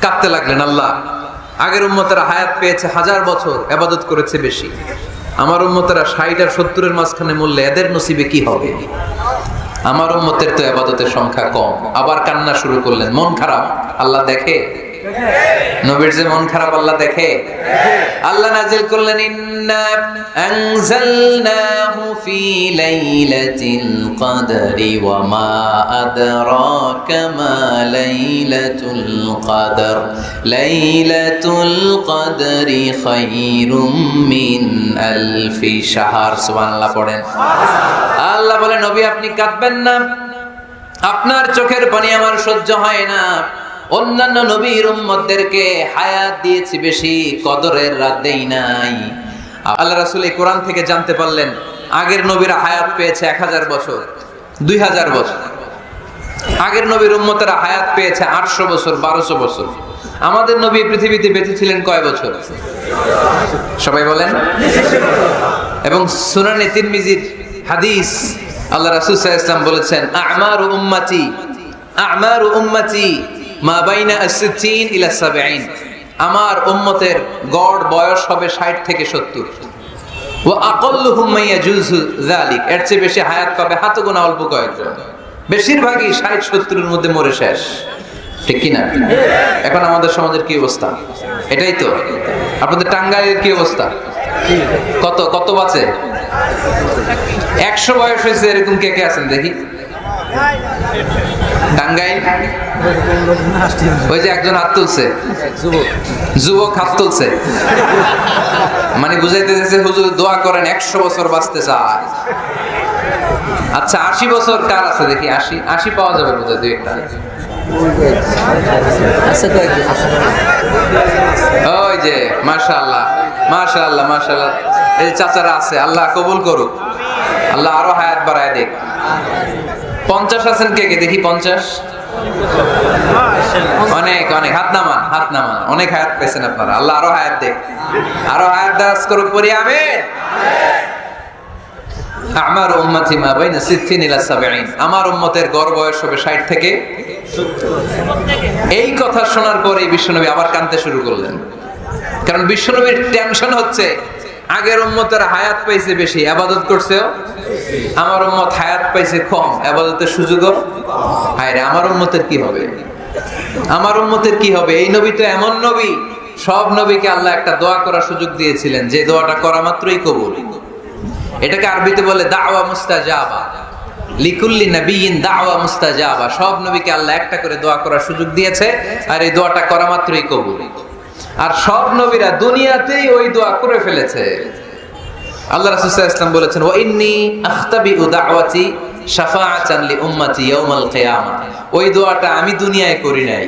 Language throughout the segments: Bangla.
কাঁদতে লাগলেন, আল্লাহ আগের উম্মতেরা হায়াত পেয়েছে 1000 বছর, ইবাদত করেছে বেশি, আমার উম্মতেরা 60 আর 70-এর মাঝখানে মরলে এদের নসিবে কি হবে? আমার উম্মতের তো ইবাদতের সংখ্যা কম। আবার কান্না শুরু করলেন, মন খারাপ আল্লাহ দেখে, নবীর যে মন খারাপ আল্লাহ দেখে। আল্লাহ নাজিল করলেন, ইন্না আনজালনাহু ফি লাইলাতিল কদরি ওয়া মা আদরাকা মা লাইলাতুল কদর লাইলাতুল কদরি খায়রুম মিন আলফি শাহর। সুবহানাল্লাহ পড়েন। আল্লাহ বলে, নবী আপনি কাঁদবেন না, আপনার চোখের পানি আমার সহ্য হয় না। অন্যান্য নবীর উম্মতদেরকে হায়াত দিয়েছি বেশি, কদরের রাত দেই নাই। আল্লাহ রাসূল এই কোরআন থেকে জানতে পারলেন আগের নবীরা হায়াত পেয়েছে 1000 বছর, 2000 বছর। আগের নবীর উম্মতেরা হায়াত পেয়েছে 800 বছর, 1200 বছর। আমাদের নবী পৃথিবীতে বেঁচে ছিলেন কয় বছর? সবাই বলেন। এবং সুনানে তিরমিজির হাদিস, আল্লাহ রাসূল সাল্লাল্লাহু আলাইহি ওয়াসাল্লাম বলেছেন, আমারু উম্মতি মা বাইনা আস-সিত্তিন ইলা 70। আমার উম্মতের গড় বয়স হবে 60 থেকে 70। ওয়া আকাল্লুহুম মা ইয়াজুজু যালিক, এর চেয়ে বেশি হায়াত পাবে হাতে গোনা অল্প কয়েকজন। বেশিরভাগই 60-70-এর মধ্যে মরে শেষ, ঠিক কি না? এখন আমাদের সমাজের কি অবস্থা? এটাই তো। আপনাদের টাঙ্গাইলের কি অবস্থা? কত কত বাঁচে? 100 বয়স হয়েছে এরকম কে কে আছেন দেখি? টাঙ্গাইল ওই যে একজন হাত তুলছে, যুবক হাত তুলছে, মানে বুঝাইতে চাইছে হুজুর দোয়া করেন 100 বছর বাঁচতে চায়। আচ্ছা 80 বছর কার আছে দেখি? 80 পাওয়া যাবে বোধহয় দুই একটা। ওই যে মাশাআল্লাহ মাশাআল্লাহ মাশাআল্লাহ, এই চাচারা আছে, আল্লাহ কবুল করুক, আল্লাহ আরো হায়াত বাড়ায় দেখ। 50 আছেন কে কে দেখি? 50 অনেক অনেক, হাত নামান হাত নামান, অনেক হায়াত পেয়েছেন আপনারা, আল্লাহ আরো হায়াত দেখ, আরো হায়াত দারাজ করুক, পড়ি আমিন। আমার উম্মতি মা বাইনা 60 ইলা 70, আমার উম্মতের গড় বয়স হবে 60 থেকে 70। এই কথা শোনার পরে বিশ্বনবী আবার কাঁদতে শুরু করলেন, কারণ বিশ্বনবীর টেনশন হচ্ছে আগের উম্মতেরা হায়াত পাইছে বেশি, ইবাদত করছেও, আমার উম্মত হায়াত পাইছে কম, ইবাদতের সুযোগও। হায়রে আমার উম্মতের কি হবে? আমার উম্মতের কি হবে? এই নবী তো এমন নবী, সব নবীকে আল্লাহ একটা দোয়া করার সুযোগ দিয়েছিলেন, যে দোয়াটা করা মাত্রই কবুল। এটাকে আরবিতে বলে দাওয়া মুস্তাজাবা, লিকুল্লি নবিয়িন দাওয়া মুস্তাজাবা। সব নবীকে আল্লাহ একটা করে দোয়া করার সুযোগ দিয়েছে, আর এই দোয়াটা করা মাত্রই কবুল। আর সব নবীরা দুনিয়াতেই ওই দোয়া করে ফেলেছে। আল্লাহ রাসূল সাল্লাল্লাহু আলাইহি ওয়াসাল্লাম বলেছেন, ওয়া ইন্নী আখতাবিউ দাওয়াতি শাফাআতান লি উম্মতি ইয়াউমাল কিয়ামাহ। ওই দোয়াটা আমি দুনিয়ায় করি নাই,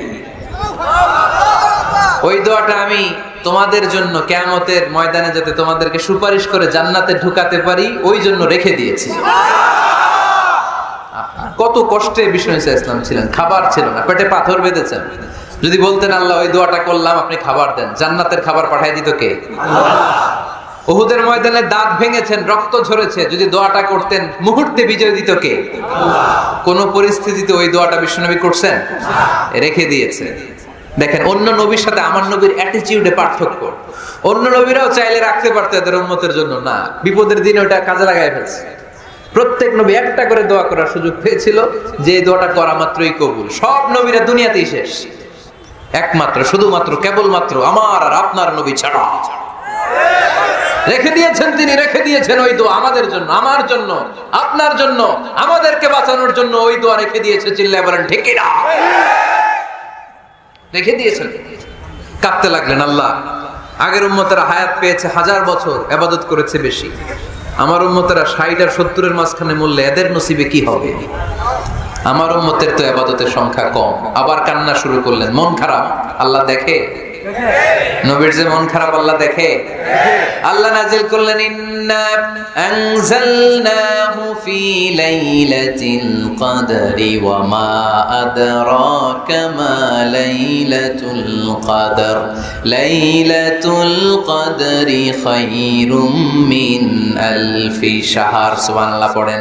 ওই দোয়াটা আমি তোমাদের জন্য কিয়ামতের ময়দানে যাতে তোমাদেরকে সুপারিশ করে জান্নাতে ঢুকাতে পারি, ওই জন্য রেখে দিয়েছি। কত কষ্টে বিষ্ণু সাল্লাল্লাহু আলাইহি ওয়াসাল্লাম ছিলেন, খাবার ছিল না, পেটে পাথর বেঁধেছেন। যদি বলতেন আল্লাহ ওই দোয়াটা করলাম, আপনি খাবার দেন, জান্নাতের খাবার পাঠিয়ে দিত কে? আল্লাহ। উহুদের ময়দানে দাঁত ভেঙেছেন, রক্ত ঝরেছে, যদি দোয়াটা করতেন মুহূর্তে বিজয় দিত কে? আল্লাহ। কোন পরিস্থিতিতে ওই দোয়াটা বিশ্বনবী করছেন? রেখে দিয়েছে। দেখেন অন্য নবীর সাথে আমার নবীর অ্যাটিটিউডে পার্থক্য। অন্য নবীরাও চাইলে রাখতে পারতো এদের উম্মতের জন্য, না, বিপদের দিনে ওটা কাজে লাগায় ফেলছে। প্রত্যেক নবী একটা করে দোয়া করার সুযোগ পেয়েছিল, যে দোয়াটা করা মাত্রই কবুল। সব নবীরা দুনিয়াতেই শেষ, একমাত্র শুধুমাত্র কেবলমাত্র আমার আর আপনার নবী ছাড়া রেখে দিয়েছেন তিনি, রেখে দিয়েছেন ওই দোয়া আমাদের জন্য, আমার জন্য, আপনার জন্য, আমাদেরকে বাঁচানোর জন্য ওই দোয়া রেখে দিয়েছে। চিল্লায় বলেন ঠিক কি না? রেখে দিয়েছেন। কাঁদতে লাগলেন, আল্লাহ আগের উম্মতেরা হায়াত পেয়েছে 1000 বছর, ইবাদত করেছে বেশি, আমার উম্মতেরা 60 আর 70-এর মাঝখানে মরলে এদের নসিবে কি হবে? আমার উম্মতের তো ইবাদতের সংখ্যা কম। আবার কান্না শুরু করলেন, মন খারাপ আল্লাহ দেখে, নবীর যে মন খারাপ আল্লাহ দেখে। আল্লাহ নাজিল করলেন, ইন্না আনজালনাহু ফি লাইলাতিল কদরি ওয়া মা আদরাকা মা লাইলাতুল কদর লাইলাতুল কদরি খায়রুম মিন আলফি শাহর। সুবহানাল্লাহ পড়েন।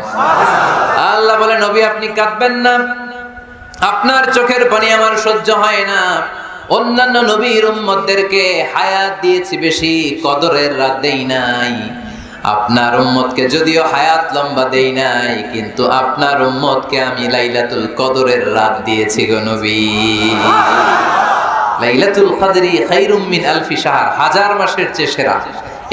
আল্লাহ বলে, নবী আপনি কাঁদবেন না, আপনার চোখের পানি আমার সহ্য হয় না। অন্যান্য নবীর উম্মতদেরকে হায়াত দিয়েছি বেশি, কদরের রাত দেই নাই। আপনার উম্মতকে যদিও হায়াত লম্বা দেই নাই, কিন্তু আপনার উম্মতকে আমি লাইলাতুল কদরের রাত দিয়েছি গো নবী। লাইলাতুল কদরি খায়রুম মিন আলফি শাহর, হাজার মাসের চেয়ে সেরা।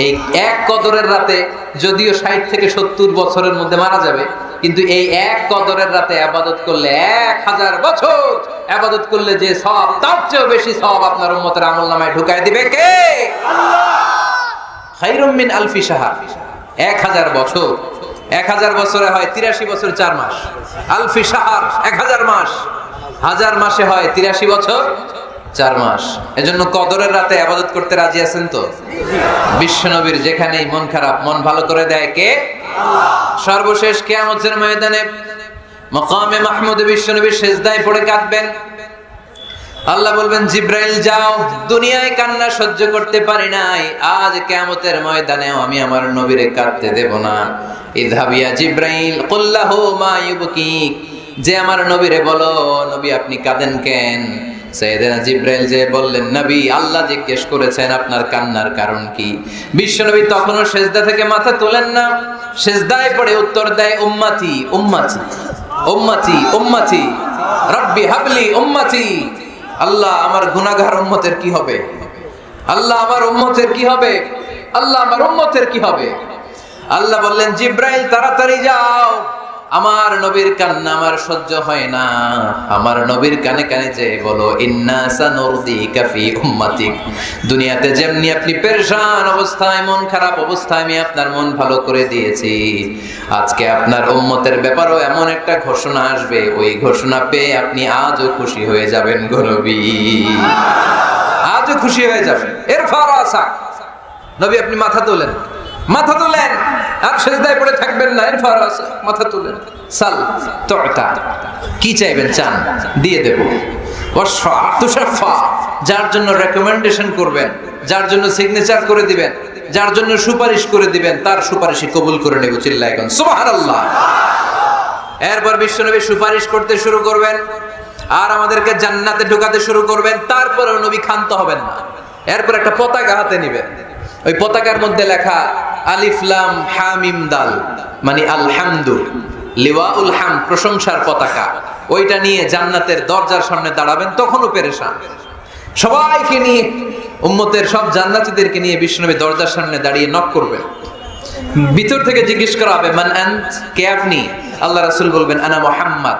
এই এক কদরের রাতে যদিও 60 থেকে 70 বছরের মধ্যে মারা যাবে, কিন্তু এই এক কদরের রাতে ইবাদত করলে 1000 বছর ইবাদত করলে যে সওয়াব, তার চেয়ে বেশি সওয়াব আপনার উম্মতের আমলনামায় ঢুকায় দিবে কে? আল্লাহ। খায়রুম মিন আলফি শাহর, 1000 বছর। 1000 বছরে হয় 83 বছর 4 মাস। আলফি শাহর 1000 মাস, 1000 মাসে হয় 83 বছর 4 মাস। এজন্য কদরের রাতে ইবাদত করতে রাজি আছেন তো? বিশ্বনবীর যেখানেই মন খারাপ, মন ভালো করে দেয় কে? আল্লাহ। সর্বশেষ কিয়ামতের ময়দানে মাকামে মাহমুদে বিশ্বনবী সিজদায় পড়ে কাঁদবেন। আল্লাহ বলবেন, জিব্রাইল যাও, দুনিয়ায় কান্না সহ্য করতে পারি নাই, আজ কিয়ামতের ময়দানেও আমি আমার নবীরে কাঁদতে দেব না। ইযহাবিয়া জিব্রাইল কুল্লাহু মা ইউবকিক, যে আমার নবীরে বলো, নবী আপনি কাঁদেন কেন? সাইয়েদনা জিব্রাইল যে বললেন, নবী আল্লাহ জিজ্ঞেস করেছেন আপনার কান্নার কারণ কি। বিশ্বনবী তখনও সিজদা থেকে মাথা তোলেন না, সিজদায় পড়ে উত্তর দেয়, উম্মতি উম্মতি উম্মতি উম্মতি রব্বি হাবলি উম্মতি। আল্লাহ আমার গুনাহগার উম্মতের কি হবে? আল্লাহ আমার উম্মতের কি হবে? আল্লাহ আমার উম্মতের কি হবে? আল্লাহ বললেন, জিব্রাইল তাড়াতাড়ি যাও, আমার নবীর কান্না আমার সহ্য হয় না, আমার নবীর কানে কানে যে বলো, ইন্না সানুরদিকা ফি উম্মাতিক, দুনিয়াতে যেমনি আপনি পেরেশান অবস্থায়, মন খারাপ অবস্থায় আমি আপনার মন ভালো করে দিয়েছি, আজকে আপনার উম্মতের ব্যাপারেও এমন একটা ঘোষণা আসবে, ওই ঘোষণা পেয়ে আপনি আজও খুশি হয়ে যাবেন গো নবী, আজও খুশি হয়ে যাবেন। এরফা রাসাক, নবী আপনি মাথা তোলেন, মাথা তোলেন, আর সিজদায় পড়ে থাকবেন না। এরফা রাসাক, মাথা তোলেন। সাল তুতা, কি চাইবেন চান, দিয়ে দেব। ওয়াশফা তুশাফা, যার জন্য রেকমেন্ডেশন করবেন, যার জন্য সিগনেচার করে দিবেন, যার জন্য সুপারিশ করে দিবেন, তার সুপারিশই কবুল করে নেব। চিল্লায় এখন সুবহানাল্লাহ। এরপর বিশ্বনবী সুপারিশ করতে শুরু করবেন আর আমাদেরকে জান্নাতে ঢোকাতে শুরু করবেন। তারপরেও নবী ক্ষান্ত হবেন না। এরপর একটা পতাকা হাতে নেবেন, ওই পতাকার মধ্যে লেখা আলিফ লাম হা মিম দাল, মানে আলহামদু, লিওয়াউল হামদ, প্রশংসার পতাকা, ওইটা নিয়ে জান্নাতের দরজার সামনে দাঁড়াবেন। তখনও পেরেশান, সবাইকে নিয়ে, উম্মতের সব জান্নাতীদেরকে নিয়ে বিশ্বনবী দরজার সামনে দাঁড়িয়ে নক করবেন। ভিতর থেকে জিজ্ঞেস করা হবে, মান আনত, কে আপনি? আল্লাহ রাসূল বলবেন, আনা মুহাম্মদ।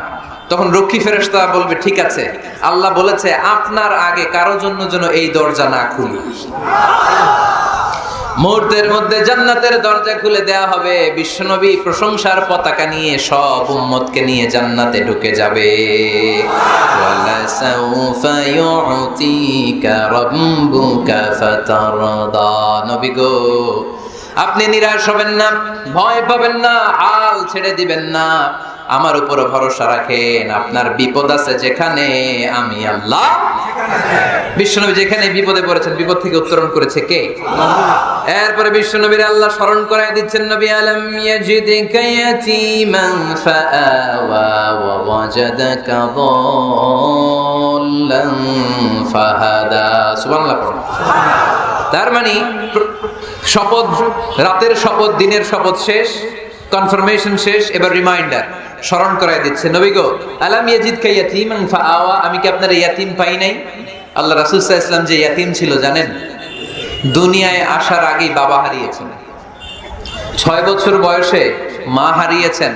তখন রক্ষী ফেরেশতা বলবে, ঠিক আছে, আল্লাহ বলেছে আপনার আগে কারো জন্য যেন এই দরজা না খুলি। মুহূর্তের মধ্যে জান্নাতের দরজা খুলে দেয়া হবে। বিশ্বনবী প্রশংসার পতাকা নিয়ে সব উম্মতকে নিয়ে জান্নাতে ঢুকে যাবে। ওয়ালা সাউফা ইউতিকা রাব্বুকা ফাতারদা, নবী গো আপনি নিরাশ হবেন না, ভয় পাবেন না, হাল ছেড়ে দিবেন না, আমার উপর ভরসা রাখেন। আপনার বিপদ আছে যেখানে, আমি আল্লাহ। বিশ্বনবী যেখানে বিপদে পড়েছেন, বিপদ থেকে উত্তরণ করেছে কে? এরপরে বিশ্বনবীর আল্লাহ স্মরণ করায় দিচ্ছেন, নবী আলম ইয়াজিদিকা ইয়াতীমান ফাআওয়া ওয়া ওয়াজাদাকা দাল্লান ফাহাদা। সুবহানাল্লাহ। তার মানে শপথ, রাতের শপথ, দিনের শপথ শেষ, কনফার্মেশন শেষ, এবার রিমাইন্ডার, স্মরণ করায় দিচ্ছে, নবী গো আলাম ইয়াজিদকা ইয়াতীমান ফাআওয়া, আমি কি আপনার ইয়াতীম পাই নাই? আল্লাহ রাসূল সাল্লাল্লাহু আলাইহি ওয়াসাল্লাম যে ইয়াতীম ছিল জানেন? দুনিয়ায় আসার আগেই বাবা হারিয়েছেন, 6 বছর বয়সে মা হারিয়েছেন,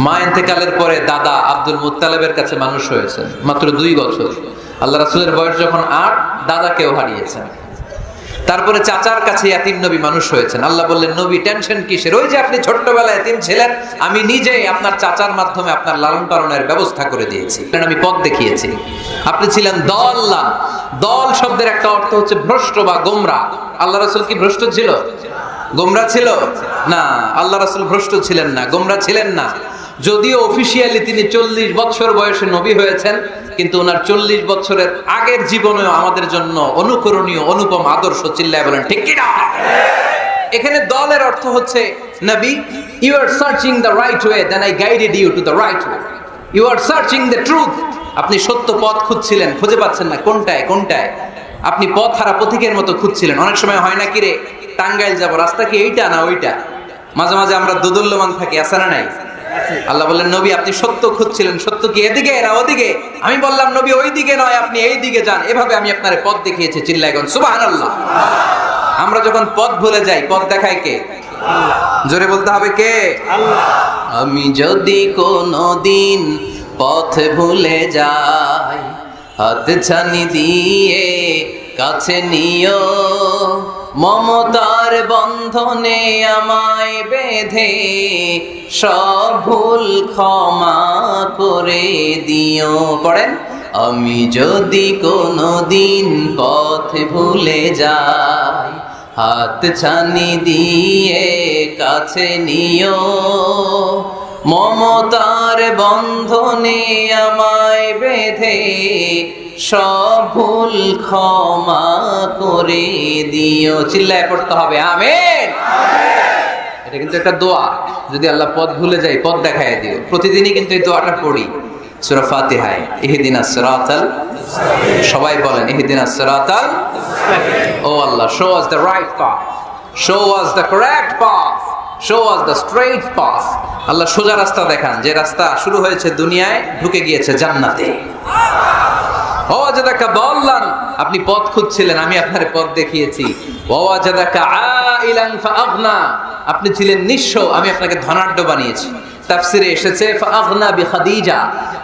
মা ইন্তেকালের পরে দাদা আব্দুল মুত্তালিবের কাছে মানুষ হয়েছেন মাত্র 2 বছর। আল্লাহ রাসূলের বয়স যখন 8, দাদাকেও হারিয়েছেন। তারপরে চাচার কাছে ইয়াতীম নবী মানুষ হয়েছেন। আল্লাহ বললেন, নবী টেনশন কিসের? ওই যে আপনি ছোট্টবেলায় ইয়াতীম ছিলেন, আমি নিজেই আপনার চাচার মাধ্যমে আপনার লালন পালনের ব্যবস্থা করে দিয়েছি, আমি পথ দেখিয়েছি। আপনি ছিলেন দল্লান। দল শব্দের একটা অর্থ হচ্ছে ভ্রষ্ট বা গোমরা। আল্লাহ রাসূল কি ভ্রষ্ট ছিল? গোমরা ছিল না। আল্লাহ রাসূল ভ্রষ্ট ছিলেন না, গোমরা ছিলেন না। যদিও অফিশিয়ালি তিনি 40 বছর বয়সে নবী হয়েছেন, কিন্তু ওনার 40 বছরের আগের জীবনেও আমাদের জন্য অনুকরণীয়, অনুপম আদর্শ। চিল্লায় বলেন ঠিক কি না? এখানে দলের অর্থ হচ্ছে, নবী you are searching the right way, then I guided you to the right way, you are searching the truth, আপনি সত্য পথ খুঁজছিলেন, খুঁজে পাচ্ছেন না, কোনটায় কোনটায় আপনি পথ হারা পথিকের মতো খুঁজছিলেন। অনেক সময় হয় না কি রে, টাঙ্গাইল যাবো, রাস্তা কি এইটা না ওইটা? মাঝে মাঝে আমরা দোদুল্যমান থাকি, আছে না নাই? আল্লাহ বললেন নবী আপনি সত্য খুঁজছিলেন, সত্য কি এদিকে না ওদিকে? আমি বললাম নবী ওই দিকে নয়, আপনি এই দিকে যান। এভাবে আমি আপনার পথ দেখিয়েছি। চিল্লায় গন সুবহানাল্লাহ। আমরা যখন পথ ভুলে যাই, পথ দেখায় কে? জোরে বলতে হবে কে? আল্লাহ। আমি যদি কোনদিন পথ ভুলে যাই, হাত ছানি দিয়ে কাছে নিও, মমতার বন্ধনে আমায় বেঁধে সব ভুল ক্ষমা করে দিও। পড়েন, আমি যদি কোনদিন পথ ভুলে যাই, হাত ছানি দিয়ে কাছে নিও, মমতার বন্ধনে আমায় বেঁধে সব ভুল ক্ষমা করে দিও। চিল্লায় পড়তে হবে আমিন। এটা কিন্তু একটা দোয়া, যদি আল্লাহ পথ ভুলে যাই পথ দেখায় দিও। প্রতিদিনই কিন্তু এই দোয়াটা পড়ি সূরা ফাতিহায়, ইহদিনাস সিরাতাল, সবাই বলেন ইহদিনাস সিরাতাল। ও Allah, show us the right path, show us the correct path, show us the straight path. Allah সোজা রাস্তা দেখান, যে রাস্তা শুরু হয়েছে দুনিয়ায় ঢুকে গিয়েছে জান্নাতে। ওয়াজাদাকা দাল্লান, আপনি পথ খুঁজছিলেন, আমি আপনার পথ দেখিয়েছি। ওয়াজাদাকা আইলান ফাআগনা, আপনি ছিলেন নিঃস্ব, আমি আপনাকে ধনাঢ্য বানিয়েছি। তাফসিরে এসেছে ফাআগনা বিখাদিজা,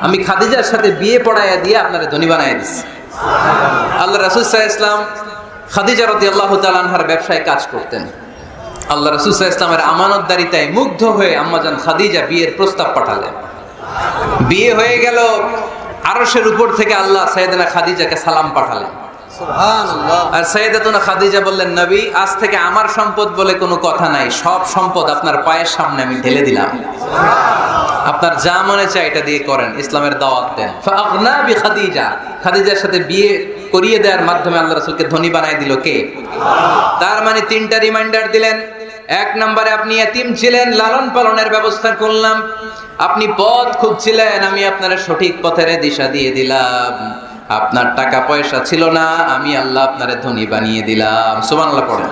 আমি খাদিজার সাথে বিয়ে পড়াইয়া দিয়ে আপনারে ধনী বানাইয়া দিয়েছি। আল্লাহ রাসূল সাল্লাল্লাহু আলাইহি ওয়াসাল্লাম খাদিজা রাদিয়াল্লাহু তাআলা আনহার ব্যবসায় কাজ করতেন। আল্লাহ রাসূল সাল্লাল্লাহু আলাইহি ওয়াসাল্লামের আমানতদারিতায় মুগ্ধ হয়ে আম্মাজান খাদিজা বিয়ের প্রস্তাব পাঠালেন। বিয়ে হয়ে গেল, আরশের উপর থেকে আল্লাহ সাইয়েদানা খাদিজাকে সালাম পাঠালেন। সুবহানাল্লাহ। আর সাইয়েদাতুনা খাদিজা বললেন নবী, আজ থেকে আমার সম্পদ বলে কোনো কথা নাই, সব সম্পদ আপনার পায়ের সামনে আমি ঢেলে দিলাম। আপনার যা মনে চায় এটা দিয়ে করেন, ইসলামের দাওয়াত দেন। ফাআগনা বিখাদিজা, খাদিজার সাথে বিয়ে করিয়ে দেওয়ার মাধ্যমে আল্লাহ রাসূলকে ধনী বানায় দিল কে? তার মানে তিনটা রিমাইন্ডার দিলেন। এক নম্বরে আপনি এতিম ছিলেন, লালন পালনের ব্যবস্থা করলাম। আপনি পথ খুঁজছিলেন, আমি আপনার সঠিক পথের দিশা দিয়ে দিলাম। আপনার টাকা পয়সা ছিল না, আমি আল্লাহ আপনারে ধনী বানিয়ে দিলাম। সুবহানাল্লাহ পড়েন।